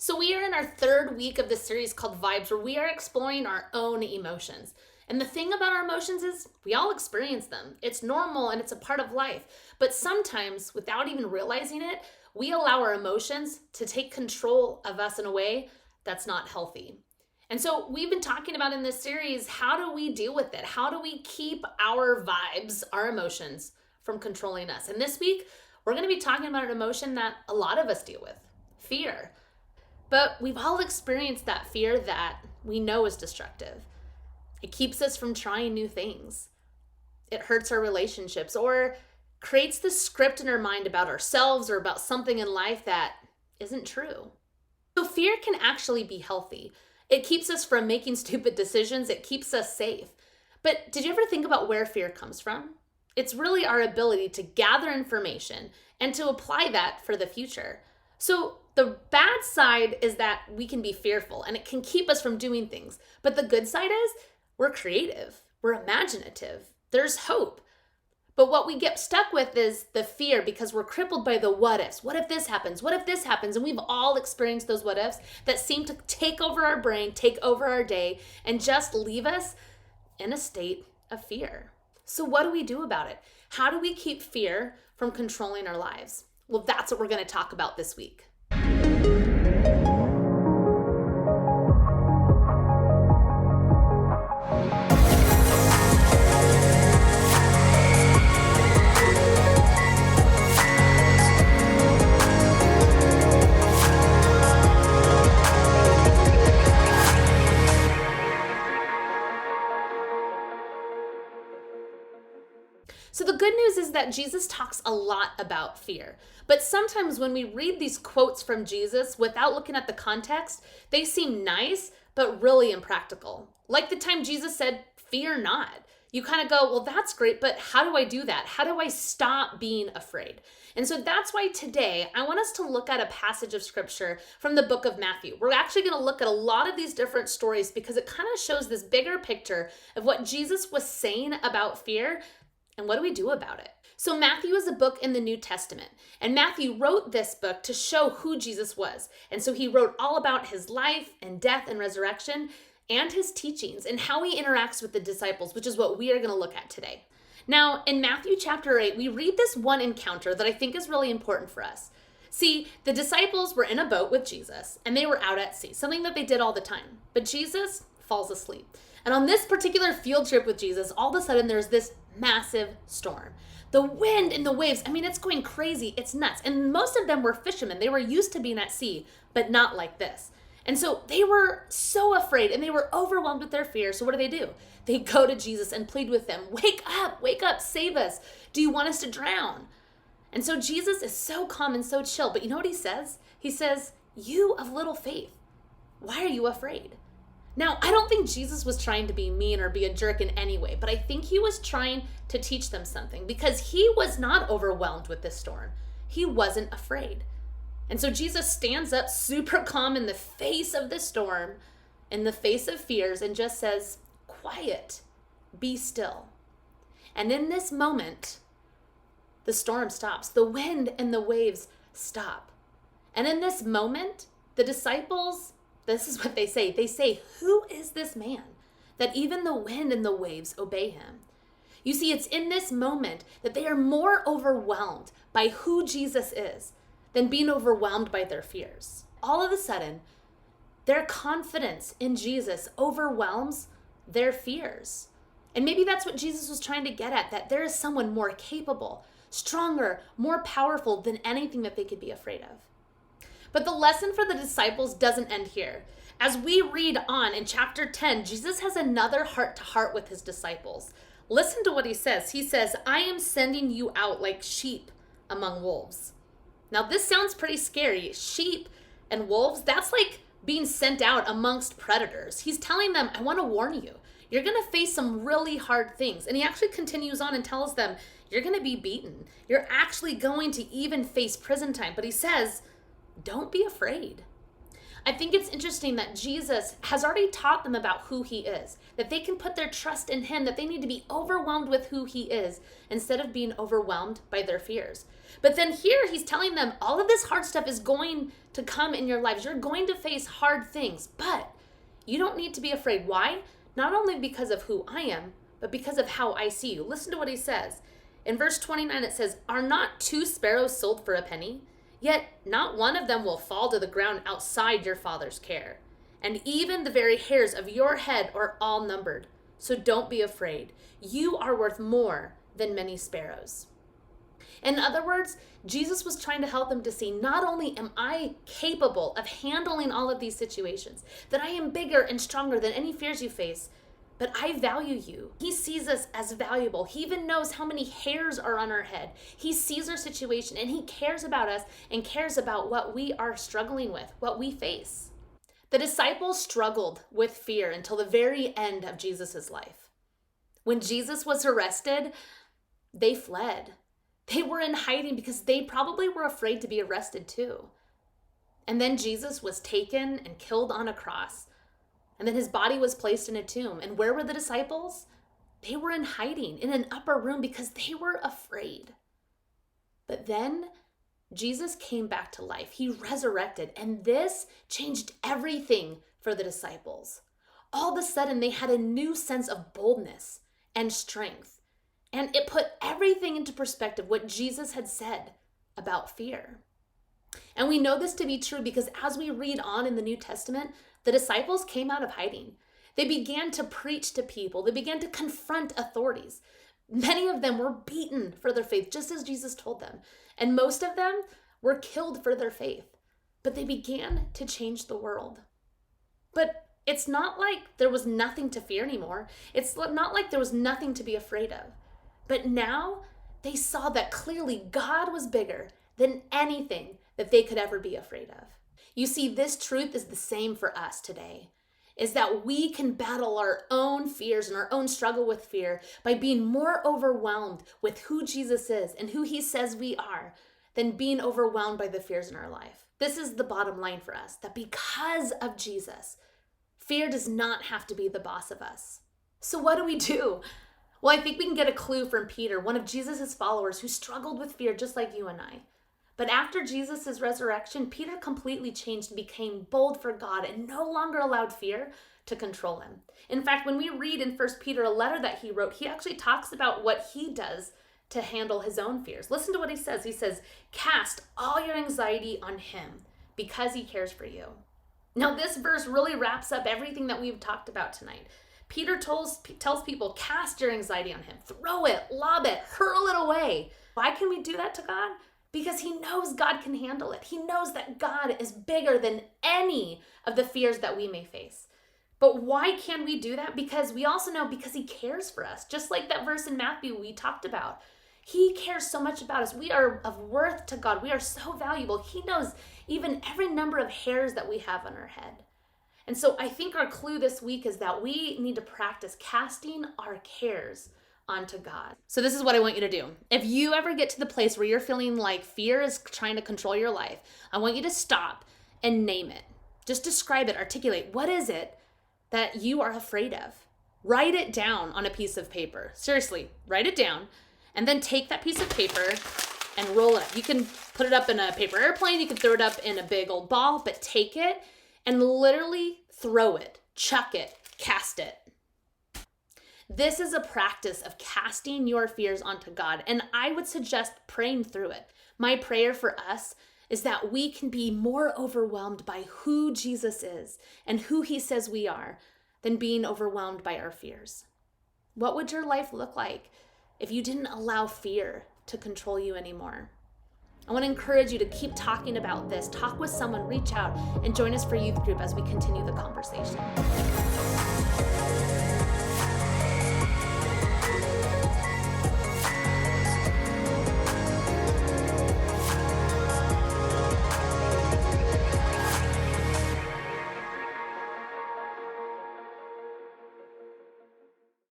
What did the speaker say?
So we are in our third week of this series called Vibes, where we are exploring our own emotions. And the thing about our emotions is we all experience them. It's normal and it's a part of life. But sometimes, without even realizing it, we allow our emotions to take control of us in a way that's not healthy. And so we've been talking about in this series, how do we deal with it? How do we keep our vibes, our emotions, from controlling us? And this week, we're going to be talking about an emotion that a lot of us deal with, fear. But we've all experienced that fear that we know is destructive. It keeps us from trying new things. It hurts our relationships or creates this script in our mind about ourselves or about something in life that isn't true. So fear can actually be healthy. It keeps us from making stupid decisions. It keeps us safe. But did you ever think about where fear comes from? It's really our ability to gather information and to apply that for the future. So the bad side is that we can be fearful and it can keep us from doing things. But the good side is we're creative, we're imaginative, there's hope. But what we get stuck with is the fear because we're crippled by the what ifs. What if this happens? What if this happens? And we've all experienced those what ifs that seem to take over our brain, take over our day, and just leave us in a state of fear. So what do we do about it? How do we keep fear from controlling our lives? Well, that's what we're going to talk about this week. So the good news is that Jesus talks a lot about fear. But sometimes when we read these quotes from Jesus without looking at the context, they seem nice, but really impractical. Like the time Jesus said, "Fear not." You kind of go, well, that's great, but how do I do that? How do I stop being afraid? And so that's why today I want us to look at a passage of scripture from the book of Matthew. We're actually going to look at a lot of these different stories because it kind of shows this bigger picture of what Jesus was saying about fear. And what do we do about it? So Matthew is a book in the New Testament, and Matthew wrote this book to show who Jesus was. And so he wrote all about his life and death and resurrection and his teachings and how he interacts with the disciples, which is what we are going to look at today. Now, in Matthew chapter 8, we read this one encounter that I think is really important for us. See, the disciples were in a boat with Jesus, and they were out at sea, something that they did all the time. But Jesus falls asleep. And on this particular field trip with Jesus, all of a sudden there's this massive storm. The wind and the waves, it's going crazy. It's nuts. And most of them were fishermen. They were used to being at sea, but not like this. And so they were so afraid and they were overwhelmed with their fear. So what do? They go to Jesus and plead with them, wake up, save us. Do you want us to drown? And so Jesus is so calm and so chill. But you know what he says? He says, "You of little faith, why are you afraid?" Now, I don't think Jesus was trying to be mean or be a jerk in any way, but I think he was trying to teach them something because he was not overwhelmed with this storm. He wasn't afraid. And so Jesus stands up super calm in the face of the storm, in the face of fears, and just says, "Quiet, be still." And in this moment, the storm stops. The wind and the waves stop. And in this moment, the disciples, this is what they say. They say, "Who is this man that even the wind and the waves obey him?" You see, it's in this moment that they are more overwhelmed by who Jesus is than being overwhelmed by their fears. All of a sudden, their confidence in Jesus overwhelms their fears. And maybe that's what Jesus was trying to get at, that there is someone more capable, stronger, more powerful than anything that they could be afraid of. But the lesson for the disciples doesn't end here. As we read on in chapter 10, Jesus has another heart-to-heart with his disciples. Listen to what he says. He says, "I am sending you out like sheep among wolves." Now, this sounds pretty scary. Sheep and wolves, that's like being sent out amongst predators. He's telling them, I want to warn you. You're going to face some really hard things. And he actually continues on and tells them, you're going to be beaten. You're actually going to even face prison time. But he says, don't be afraid. I think it's interesting that Jesus has already taught them about who he is, that they can put their trust in him, that they need to be overwhelmed with who he is instead of being overwhelmed by their fears. But then here he's telling them all of this hard stuff is going to come in your lives. You're going to face hard things, but you don't need to be afraid. Why? Not only because of who I am, but because of how I see you. Listen to what he says. In verse 29, it says, "Are not 2 sparrows sold for a penny? Yet not one of them will fall to the ground outside your Father's care. And even the very hairs of your head are all numbered. So don't be afraid. You are worth more than many sparrows." In other words, Jesus was trying to help them to see, not only am I capable of handling all of these situations, that I am bigger and stronger than any fears you face, but I value you. He sees us as valuable. He even knows how many hairs are on our head. He sees our situation and he cares about us and cares about what we are struggling with, what we face. The disciples struggled with fear until the very end of Jesus' life. When Jesus was arrested, they fled. They were in hiding because they probably were afraid to be arrested too. And then Jesus was taken and killed on a cross. And then his body was placed in a tomb. And where were the disciples? They were in hiding in an upper room because they were afraid. But then Jesus came back to life. He resurrected. And this changed everything for the disciples. All of a sudden, they had a new sense of boldness and strength. And it put everything into perspective, what Jesus had said about fear. And we know this to be true because as we read on in the New Testament, the disciples came out of hiding. They began to preach to people. They began to confront authorities. Many of them were beaten for their faith, just as Jesus told them. And most of them were killed for their faith. But they began to change the world. But it's not like there was nothing to fear anymore. It's not like there was nothing to be afraid of. But now they saw that clearly God was bigger than anything that they could ever be afraid of. You see, this truth is the same for us today, is that we can battle our own fears and our own struggle with fear by being more overwhelmed with who Jesus is and who he says we are than being overwhelmed by the fears in our life. This is the bottom line for us, that because of Jesus, fear does not have to be the boss of us. So what do we do? Well, I think we can get a clue from Peter, one of Jesus' followers who struggled with fear just like you and I. But after Jesus' resurrection, Peter completely changed and became bold for God and no longer allowed fear to control him. In fact, when we read in 1 Peter, a letter that he wrote, he actually talks about what he does to handle his own fears. Listen to what he says. He says, "Cast all your anxiety on him because he cares for you." Now, this verse really wraps up everything that we've talked about tonight. Peter tells people, cast your anxiety on him. Throw it, lob it, hurl it away. Why can we do that to God? Because he knows God can handle it. He knows that God is bigger than any of the fears that we may face. But why can we do that? Because we also know because he cares for us. Just like that verse in Matthew we talked about. He cares so much about us. We are of worth to God. We are so valuable. He knows even every number of hairs that we have on our head. And so I think our clue this week is that we need to practice casting our cares onto God. So this is what I want you to do. If you ever get to the place where you're feeling like fear is trying to control your life, I want you to stop and name it. Just describe it, articulate. What is it that you are afraid of? Write it down on a piece of paper. Seriously, write it down and then take that piece of paper and roll it up. You can put it up in a paper airplane. You can throw it up in a big old ball, but take it and literally throw it, chuck it, cast it. This is a practice of casting your fears onto God, and I would suggest praying through it. My prayer for us is that we can be more overwhelmed by who Jesus is and who he says we are than being overwhelmed by our fears. What would your life look like if you didn't allow fear to control you anymore? I want to encourage you to keep talking about this. Talk with someone, reach out, and join us for youth group as we continue the conversation.